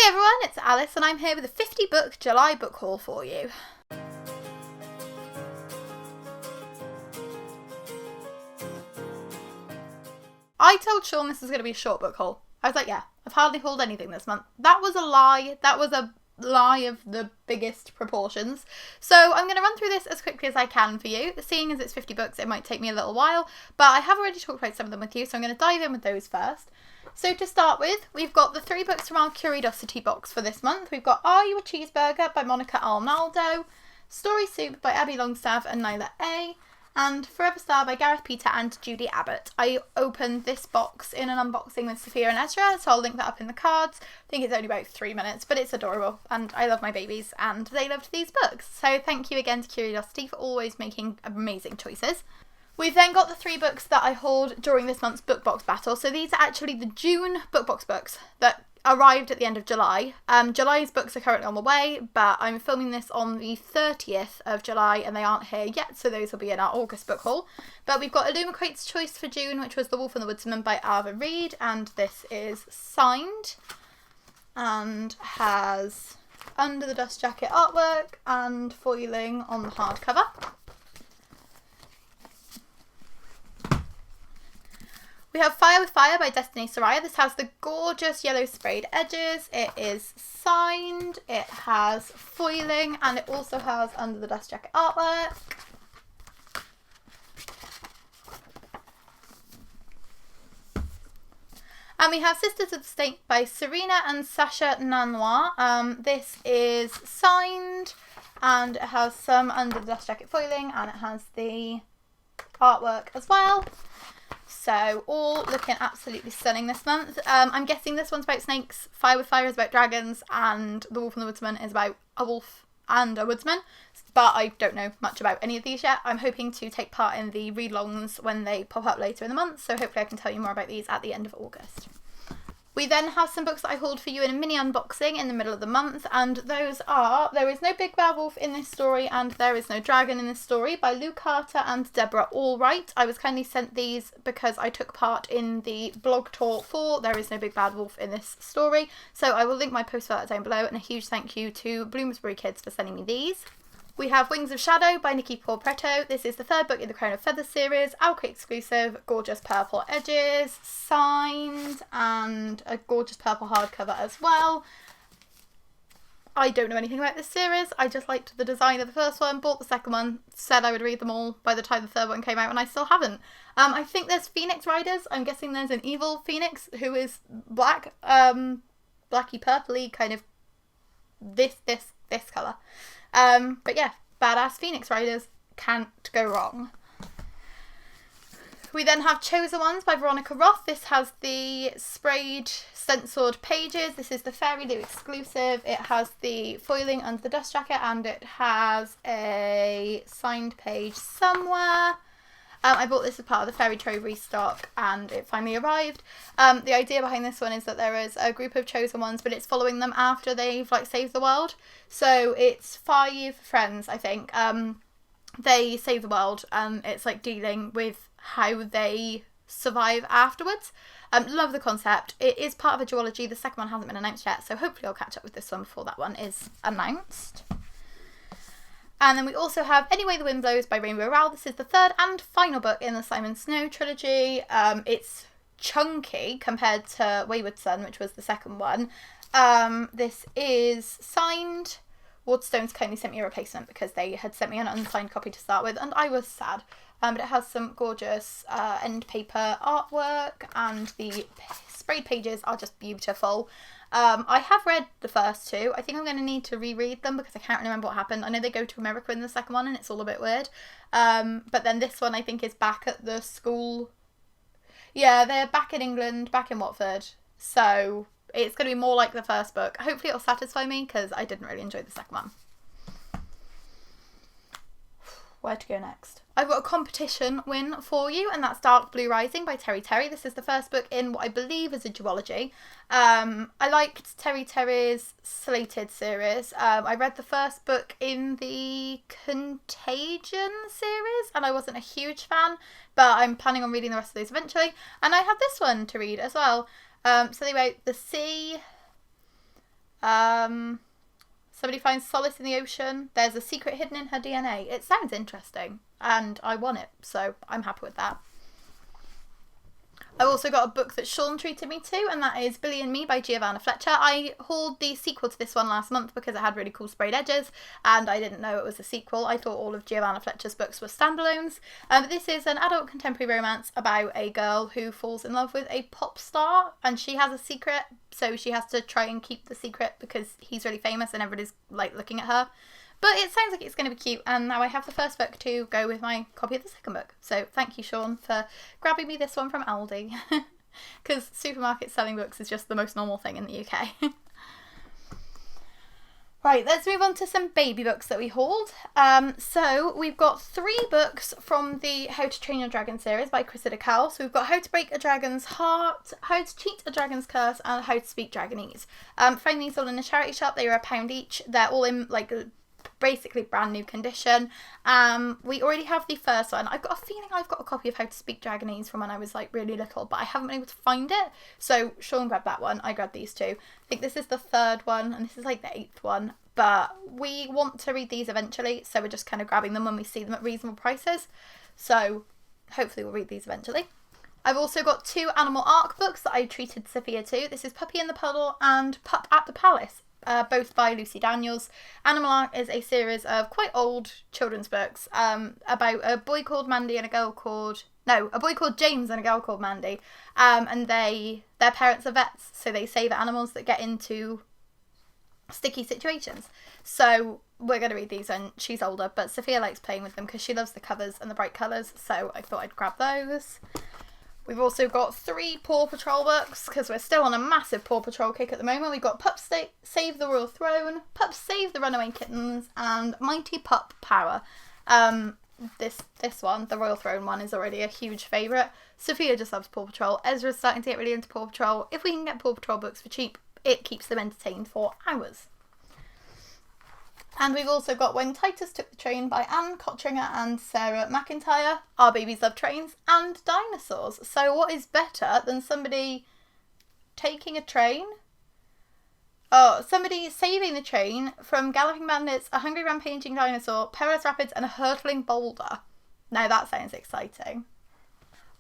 everyone, it's Alice and I'm here with a 50 book July book haul for you. I told Sean this was going to be a short book haul. I was like, yeah, I've hardly hauled anything this month. That was a lie. That was a lie of the biggest proportions. So I'm going to run through this as quickly as I can for you. Seeing as it's 50 books, it might take me a little while, but I have already talked about some of them with you, so I'm going to dive in with those first. So to start with, we've got the 3 books from our Curated box for this month. We've got Are You a Cheeseburger by Monica Arnaldo, Story Soup by Abby Longstaff and Nyla A, and Forever Star by Gareth Peter and Judy Abbott. I opened this box in an unboxing with Sophia and Ezra, so I'll link that up in the cards. I think it's only about 3 minutes, but it's adorable, and I love my babies, and they loved these books. So thank you again to Curiosity for always making amazing choices. We've then got the 3 books that I hauled during this month's book box battle. So these are actually the June book box books that arrived at the end of July. July's books are currently on the way, but I'm filming this on the 30th of July and they aren't here yet, so those will be in our August book haul. But we've got Illumicrate's choice for June, which was The Wolf and the Woodsman by Ava Reid, and this is signed and has Under the Dust Jacket artwork and foiling on the hardcover. We have Fire with Fire by Destiny Soraya. This has the gorgeous yellow sprayed edges. It is signed, it has foiling, and it also has Under the Dust Jacket artwork. And we have Sisters of the State by Serena and Sasha Nanoir. This is signed, and it has some Under the Dust Jacket foiling, and it has the artwork as well. So all looking absolutely stunning this month. I'm guessing this one's about snakes, Fire with Fire is about dragons, and The Wolf and the Woodsman is about a wolf and a woodsman. But I don't know much about any of these yet. I'm hoping to take part in the read-alongs when they pop up later in the month, so hopefully I can tell you more about these at the end of August. We then have some books that I hauled for you in a mini unboxing in the middle of the month, and those are There Is No Big Bad Wolf in This Story and There Is No Dragon in This Story by Lou Carter and Deborah Allwright. I was kindly sent these because I took part in the blog tour for There Is No Big Bad Wolf in This Story, so I will link my post for that down below, and a huge thank you to Bloomsbury Kids for sending me these. We have Wings of Shadow by Nikki Paul-Pretto. This is the 3rd book in the Crown of Feathers series, Owlcrate exclusive, gorgeous purple edges, signed, and a gorgeous purple hardcover as well. I don't know anything about this series. I just liked the design of the first one, bought the second one, said I would read them all by the time the 3rd one came out, and I still haven't. I think there's Phoenix Riders. I'm guessing there's an evil Phoenix who is black, blacky purpley, kind of this colour. But yeah, badass Phoenix Riders, can't go wrong. We then have Chosen Ones by Veronica Roth. This has the sprayed stenciled pages. This is the Fairy Lou exclusive. It has the foiling under the dust jacket and it has a signed page somewhere. I bought this as part of the Fairy Trove restock and it finally arrived. The idea behind this one is that there is a group of chosen ones, but it's following them after they've saved the world. So it's 5 friends, I think. They save the world and it's dealing with how they survive afterwards. Love the concept. It is part of a duology. The second one hasn't been announced yet, so hopefully I'll catch up with this one before that one is announced. And then we also have Any Way the Wind Blows by Rainbow Rowell. This is the 3rd and final book in the Simon Snow trilogy. It's chunky compared to Wayward Son, which was the second one. This is signed. Waterstones kindly sent me a replacement because they had sent me an unsigned copy to start with, and I was sad. But it has some gorgeous end paper artwork, and the sprayed pages are just beautiful. I have read the first 2. I think I'm going to need to reread them because I can't remember what happened. I know they go to America in the second one and it's all a bit weird. But then this one I think is back at the school. Yeah, they're back in England, back in Watford. So it's going to be more like the first book. Hopefully it'll satisfy me because I didn't really enjoy the second one. Where to go next? I've got a competition win for you, and that's Dark Blue Rising by Terry Terry. This is the first book in what I believe is a duology. I liked Terry Terry's Slated series. I read the first book in the Contagion series, and I wasn't a huge fan, but I'm planning on reading the rest of those eventually. And I have this one to read as well. So they wrote The Sea, Somebody finds solace in the ocean. There's a secret hidden in her DNA. It sounds interesting, and I want it, so I'm happy with that. I've also got a book that Sean treated me to, and that is Billy and Me by Giovanna Fletcher. I hauled the sequel to this one last month because it had really cool sprayed edges, and I didn't know it was a sequel. I thought all of Giovanna Fletcher's books were standalones. But this is an adult contemporary romance about a girl who falls in love with a pop star, and she has a secret, so she has to try and keep the secret because he's really famous and everybody's like looking at her. But it sounds like it's going to be cute, and now I have the first book to go with my copy of the second book. So thank you, Sean, for grabbing me this one from Aldi. Because supermarket selling books is just the most normal thing in the UK. Right, let's move on to some baby books that we hauled. So we've got 3 books from the How to Train Your Dragon series by Curated. So we've got How to Break a Dragon's Heart, How to Cheat a Dragon's Curse, and How to Speak Dragonese. Find these all in a charity shop. They are £1 each. They're all in like basically brand new condition. We already have the first one. I've got a feeling I've got a copy of How to Speak Dragonese from when I was like really little, but I haven't been able to find it. So Sean grabbed that one, I grabbed these 2. I think this is the 3rd one, and this is like the 8th one, but we want to read these eventually, so we're just kind of grabbing them when we see them at reasonable prices. So hopefully we'll read these eventually. I've also got 2 Animal Arc books that I treated Sophia to. This is Puppy in the Puddle and Pup at the Palace. Both by Lucy Daniels. Animal Arc is a series of quite old children's books about a boy called Mandy and a girl called... No, a boy called James and a girl called Mandy. And their parents are vets, so they save animals that get into sticky situations. So we're going to read these when she's older, but Sophia likes playing with them because she loves the covers and the bright colours, so I thought I'd grab those. We've also got 3 Paw Patrol books, because we're still on a massive Paw Patrol kick at the moment. We've got Pup Save the Royal Throne, Pup Save the Runaway Kittens, and Mighty Pup Power. This one, the Royal Throne one, is already a huge favourite. Sophia just loves Paw Patrol. Ezra's starting to get really into Paw Patrol. If we can get Paw Patrol books for cheap, it keeps them entertained for hours. And we've also got When Titus Took the Train by Anne Cottringer and Sarah McIntyre. Our babies love trains and dinosaurs. So what is better than somebody taking a train? Oh, somebody saving the train from galloping bandits, a hungry rampaging dinosaur, perilous rapids, and a hurtling boulder. Now that sounds exciting.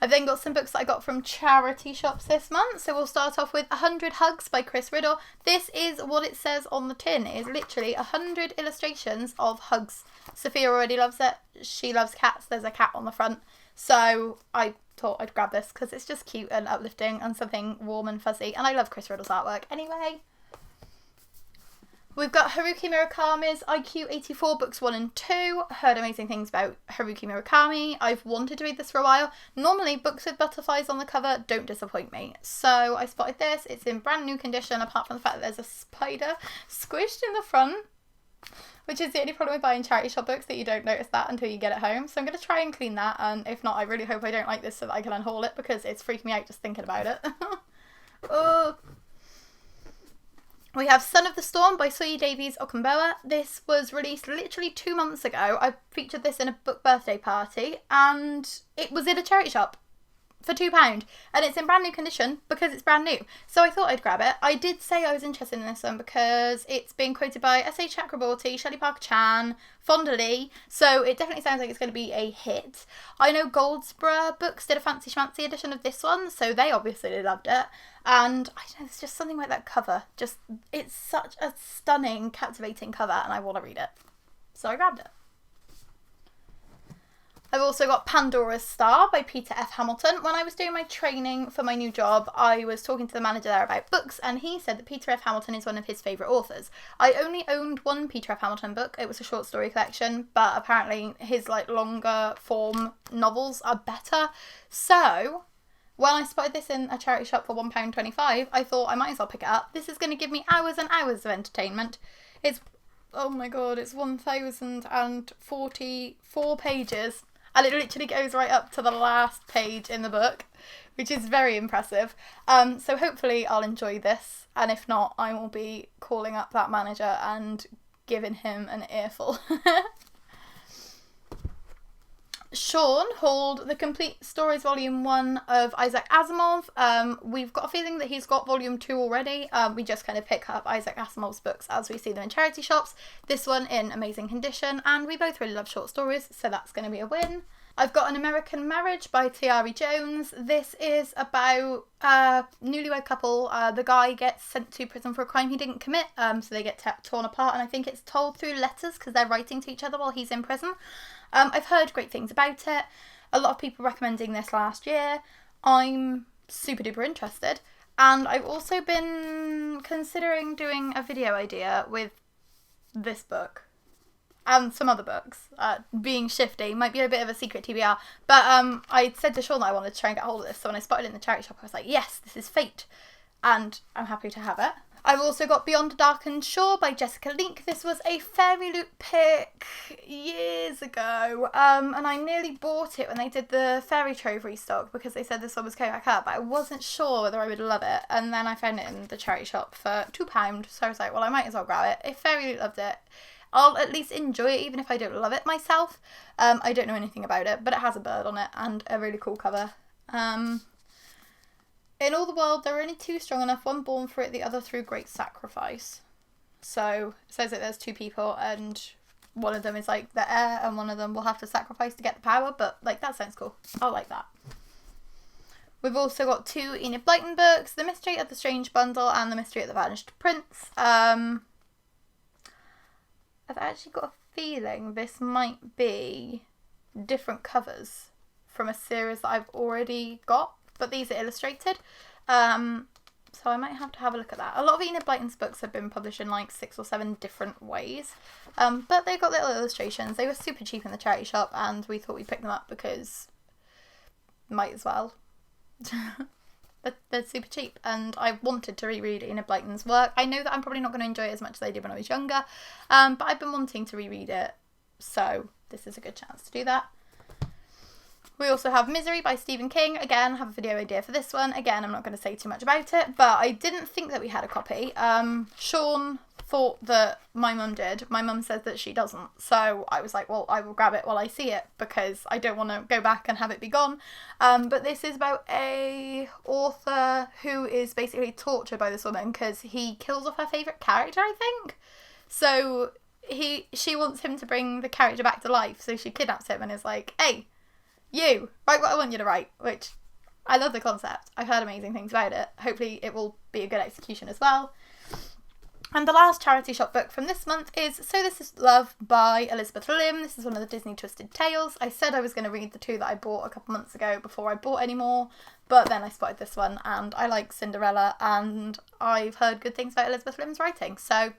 I've then got some books that I got from charity shops this month. So we'll start off with 100 Hugs by Chris Riddle. This is what it says on the tin. It is literally 100 illustrations of hugs. Sophia already loves it. She loves cats. There's a cat on the front. So I thought I'd grab this because it's just cute and uplifting and something warm and fuzzy. And I love Chris Riddle's artwork anyway. We've got Haruki Murakami's IQ 84 books 1 and 2. Heard amazing things about Haruki Murakami. I've wanted to read this for a while. Normally, books with butterflies on the cover don't disappoint me. So I spotted this. It's in brand new condition, apart from the fact that there's a spider squished in the front, which is the only problem with buying charity shop books, that you don't notice that until you get it home. So I'm going to try and clean that, and if not, I really hope I don't like this so that I can unhaul it, because it's freaking me out just thinking about it. Oh. We have Son of the Storm by Soyi Davies Okumboa. This was released literally 2 months ago. I featured this in a book birthday party, and it was in a charity shop for £2, and it's in brand new condition because it's brand new. So I thought I'd grab it. I did say I was interested in this one because it's been quoted by S.H. Chakraborty, Shelley Parker-Chan, Fonda Lee, so it definitely sounds like it's going to be a hit. I know Goldsborough Books did a fancy schmancy edition of this one, so they obviously loved it. And I don't know, there's just something about that cover. Just, it's such a stunning, captivating cover, and I want to read it. So I grabbed it. I've also got Pandora's Star by Peter F. Hamilton. When I was doing my training for my new job, I was talking to the manager there about books, and he said that Peter F. Hamilton is one of his favourite authors. I only owned one Peter F. Hamilton book. It was a short story collection, but apparently his like longer form novels are better. So when I spotted this in a charity shop for £1.25, I thought I might as well pick it up. This is going to give me hours and hours of entertainment. It's, oh my god, it's 1,044 pages. And it literally goes right up to the last page in the book, which is very impressive. So hopefully I'll enjoy this. And if not, I will be calling up that manager and giving him an earful. Sean hauled the Complete Stories Volume 1 of Isaac Asimov. We've got a feeling that he's got Volume 2 already. We just kind of pick up Isaac Asimov's books as we see them in charity shops. This one in amazing condition, and we both really love short stories, so that's going to be a win. I've got An American Marriage by T.R.E. Jones. This is about a newlywed couple. The guy gets sent to prison for a crime he didn't commit, so they get torn apart, and I think it's told through letters because they're writing to each other while he's in prison. I've heard great things about it. A lot of people recommending this last year. I'm super duper interested. And I've also been considering doing a video idea with this book. And some other books. Being shifty. Might be a bit of a secret TBR. But I said to Sean that I wanted to try and get hold of this. So when I spotted it in the charity shop, I was like, yes, this is fate. And I'm happy to have it. I've also got Beyond a Darkened Shore by Jessica Link. This was a Fairy Loot pick years ago, and I nearly bought it when they did the Fairy Trove restock because they said this one was coming back up, but I wasn't sure whether I would love it, and then I found it in the charity shop for £2, so I was like, well, I might as well grab it. If Fairy Loot loved it, I'll at least enjoy it even if I don't love it myself. I don't know anything about it, but it has a bird on it and a really cool cover. In All the World, there are only two strong enough, one born for it, the other through great sacrifice. So, it says that there's two people, and one of them is, like, the heir, and one of them will have to sacrifice to get the power, but, like, that sounds cool. I like that. We've also got two Enid Blyton books, The Mystery of the Strange Bundle and The Mystery of the Vanished Prince. I've actually got a feeling this might be different covers from a series that I've already got. But these are illustrated, so I might have to have a look at that. A lot of Enid Blyton's books have been published in like 6 or 7 different ways, but they've got little illustrations. They were super cheap in the charity shop, and we thought we'd pick them up because might as well. But they're super cheap, and I wanted to reread Enid Blyton's work. I know that I'm probably not going to enjoy it as much as I did when I was younger, but I've been wanting to reread it, so this is a good chance to do that. We also have Misery by Stephen King. Again, I have a video idea for this one. Again, I'm not going to say too much about it, but I didn't think that we had a copy. Sean thought that my mum did. My mum says that she doesn't. So I was like, well, I will grab it while I see it because I don't want to go back and have it be gone. But this is about a author who is basically tortured by this woman because he kills off her favourite character, I think. So she wants him to bring the character back to life. So she kidnaps him and is like, hey, you, write what I want you to write, which I love the concept. I've heard amazing things about it. Hopefully it will be a good execution as well. And the last charity shop book from this month is So This Is Love by Elizabeth Lim. This is one of the Disney Twisted Tales. I said I was going to read the two that I bought a couple months ago before I bought any more, but then I spotted this one and I like Cinderella and I've heard good things about Elizabeth Lim's writing, so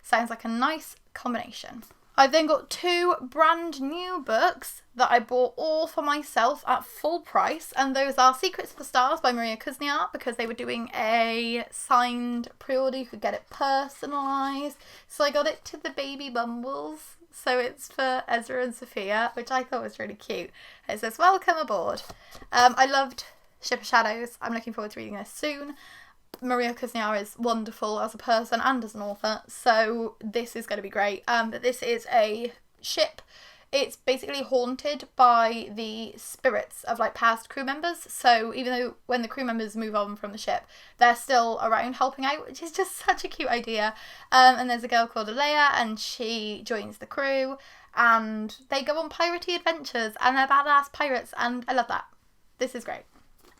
sounds like a nice combination. I've then got two brand new books that I bought all for myself at full price, and those are Secrets of the Stars by Maria Kuzniar, because they were doing a signed pre-order, you could get it personalised, so I got it to the baby Bumbles, so it's for Ezra and Sophia, which I thought was really cute. It says, welcome aboard. I loved Ship of Shadows, I'm looking forward to reading this soon. Maria Kuzniar is wonderful as a person and as an author, so this is going to be great. But this is a ship. It's basically haunted by the spirits of like past crew members, so even though when the crew members move on from the ship, they're still around helping out, which is just such a cute idea. And there's a girl called Alyce, and she joins the crew, and they go on piratey adventures, and they're badass pirates, and I love that. This is great.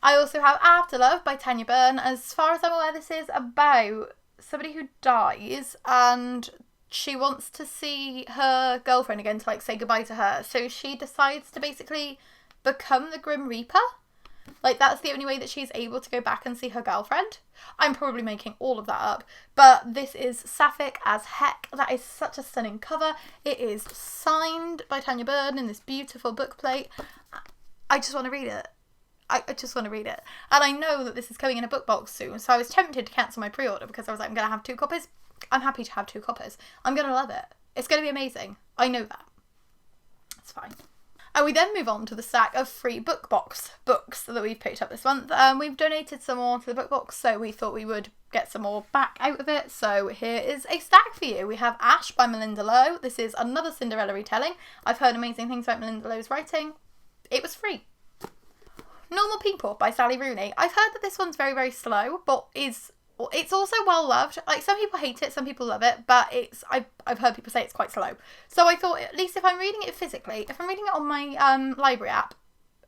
I also have Afterlove by Tanya Byrne. As far as I'm aware, this is about somebody who dies and she wants to see her girlfriend again to like say goodbye to her. So she decides to basically become the Grim Reaper. Like that's the only way that she's able to go back and see her girlfriend. I'm probably making all of that up, but this is sapphic as heck. That is such a stunning cover. It is signed by Tanya Byrne in this beautiful book plate. I just want to read it. I just want to read it. And I know that this is coming in a book box soon, so I was tempted to cancel my pre-order because I was like, I'm going to have 2 copies. I'm happy to have 2 copies. I'm going to love it. It's going to be amazing. I know that. It's fine. And we then move on to the stack of free book box books that we've picked up this month. We've donated some more to the book box, so we thought we would get some more back out of it. So here is a stack for you. We have Ash by Melinda Lowe. This is another Cinderella retelling. I've heard amazing things about Melinda Lowe's writing. it was free. Normal People by Sally Rooney. I've heard that this one's very, very slow, but it's also well loved. Like, some people hate it, some people love it, but I've heard people say it's quite slow. So I thought, at least if I'm reading it physically, if I'm reading it on my library app,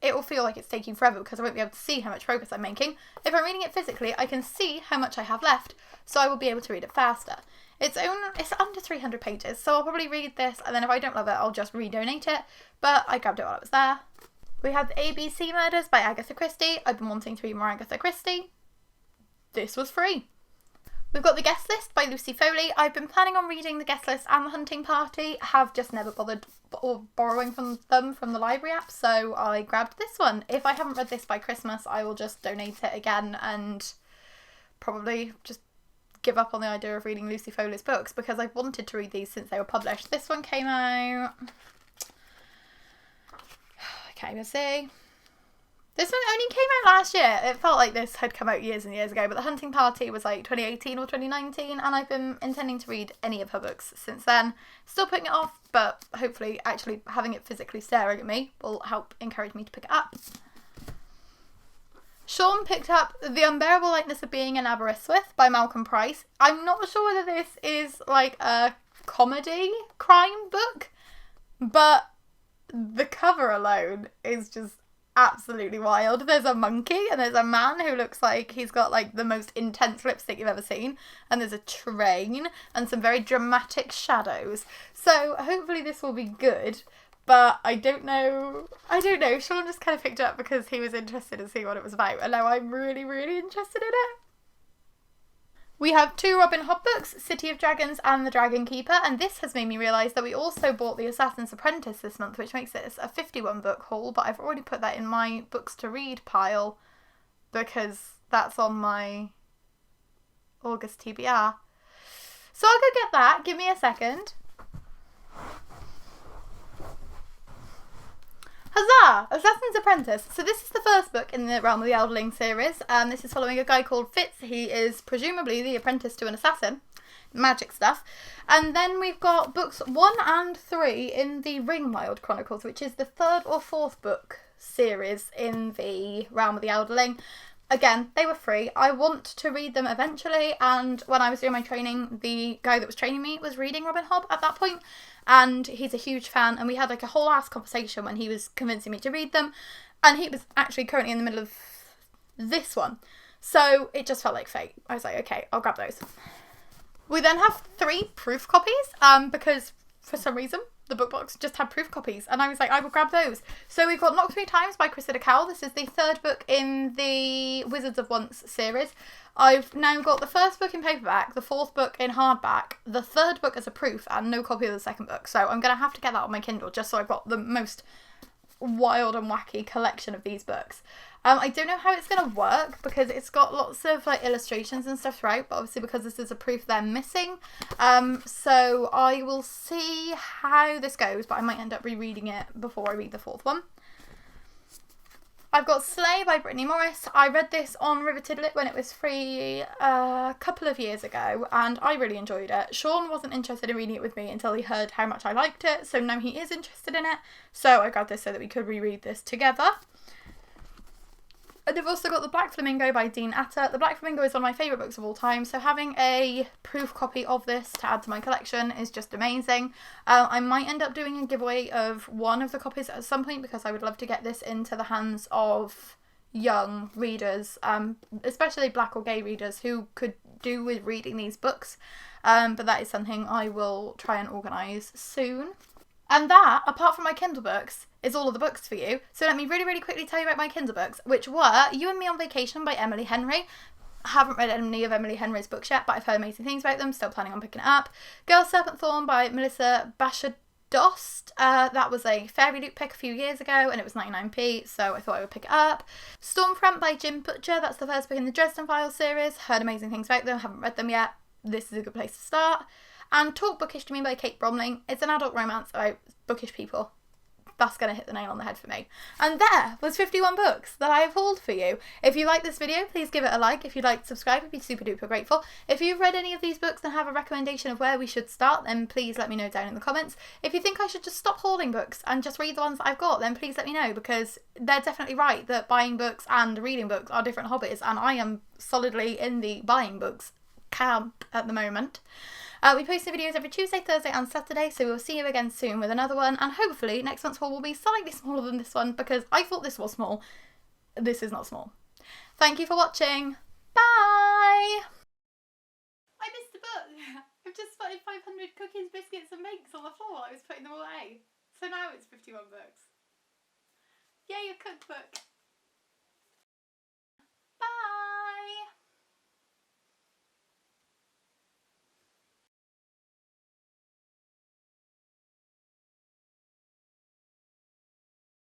it will feel like it's taking forever because I won't be able to see how much progress I'm making. If I'm reading it physically, I can see how much I have left, so I will be able to read it faster. It's under 300 pages, so I'll probably read this, and then if I don't love it, I'll just redonate it. But I grabbed it while it was there. We have the ABC Murders by Agatha Christie. I've been wanting to read more Agatha Christie. This was free. We've got The Guest List by Lucy Foley. I've been planning on reading The Guest List and The Hunting Party, have just never bothered borrowing from them from the library app, so I grabbed this one. If I haven't read this by Christmas, I will just donate it again and probably just give up on the idea of reading Lucy Foley's books, because I've wanted to read these since they were published. This one came out... I can't even see. This one only came out last year. It felt like this had come out years and years ago, but The Hunting Party was like 2018 or 2019, and I've been intending to read any of her books since then. Still putting it off, but hopefully actually having it physically staring at me will help encourage me to pick it up. Sean picked up The Unbearable Lightness of Being in Aberystwyth by Malcolm Price. I'm not sure whether this is like a comedy crime book, but the cover alone is just absolutely wild. There's a monkey and there's a man who looks like he's got like the most intense lipstick you've ever seen, and there's a train and some very dramatic shadows. So hopefully this will be good, but I don't know. Sean just kind of picked it up because he was interested in seeing what it was about, and now I'm really, really interested in it. We have 2 Robin Hood books, City of Dragons and The Dragon Keeper, and this has made me realise that we also bought The Assassin's Apprentice this month, which makes it a 51 book haul, but I've already put that in my books to read pile because that's on my August TBR. So I'll go get that, give me a second. Huzzah! Assassin's Apprentice. So this is the first book in the Realm of the Elderling series. This is following a guy called Fitz. He is presumably the apprentice to an assassin. Magic stuff. And then we've got books 1 and 3 in the Ringwild Chronicles, which is the 3rd or 4th book series in the Realm of the Elderling. Again, they were free. I want to read them eventually, and when I was doing my training, the guy that was training me was reading Robin Hood at that point, and he's a huge fan, and we had like a whole ass conversation when he was convincing me to read them, and he was actually currently in the middle of this one, so it just felt like fate. I was like, okay, I'll grab those. We then have 3 proof copies, because for some reason the book box just had proof copies, and I was like, I will grab those. So we've got Knock 3 Times by Cressida Cowell. This is the 3rd book in the Wizards of Once series. I've now got the 1st book in paperback, the 4th book in hardback, the 3rd book as a proof, and no copy of the 2nd book. So I'm going to have to get that on my Kindle just so I've got the most wild and wacky collection of these books. I don't know how it's going to work because it's got lots of like illustrations and stuff throughout, but obviously because this is a proof they're missing. So I will see how this goes, but I might end up rereading it before I read the 4th one. I've got Slay by Brittany Morris. I read this on Riveted Lit when it was free a couple of years ago, and I really enjoyed it. Sean wasn't interested in reading it with me until he heard how much I liked it, so now he is interested in it. So I grabbed this so that we could reread this together. And I've also got The Black Flamingo by Dean Atta. The Black Flamingo is one of my favourite books of all time, so having a proof copy of this to add to my collection is just amazing. I might end up doing a giveaway of one of the copies at some point because I would love to get this into the hands of young readers, especially black or gay readers who could do with reading these books. But that is something I will try and organise soon. And that, apart from my Kindle books, is all of the books for you. So let me really, really quickly tell you about my Kindle books, which were You and Me on Vacation by Emily Henry. I haven't read any of Emily Henry's books yet, but I've heard amazing things about them, still planning on picking it up. Girl Serpent Thorn by Melissa Bashadost. That was a Fairy Loot pick a few years ago, and it was 99p, so I thought I would pick it up. Stormfront by Jim Butcher. That's the first book in the Dresden Files series. Heard amazing things about them, haven't read them yet. This is a good place to start. And Talk Bookish to Me by Kate Bromling. It's an adult romance about bookish people. that's going to hit the nail on the head for me. And there was 51 books that I have hauled for you. If you like this video, please give it a like. If you'd like to subscribe, I'd be super duper grateful. If you've read any of these books and have a recommendation of where we should start, then please let me know down in the comments. If you think I should just stop hauling books and just read the ones that I've got, then please let me know, because they're definitely right that buying books and reading books are different hobbies, and I am solidly in the buying books camp at the moment. We post videos every Tuesday, Thursday and Saturday, so we'll see you again soon with another one, and hopefully next month's haul will be slightly smaller than this one, because I thought this was small. This is not small. Thank you for watching. Bye! I missed a book. I've just spotted 500 cookies, biscuits and minks on the floor while I was putting them away. So now it's 51 books. Yay, a cookbook.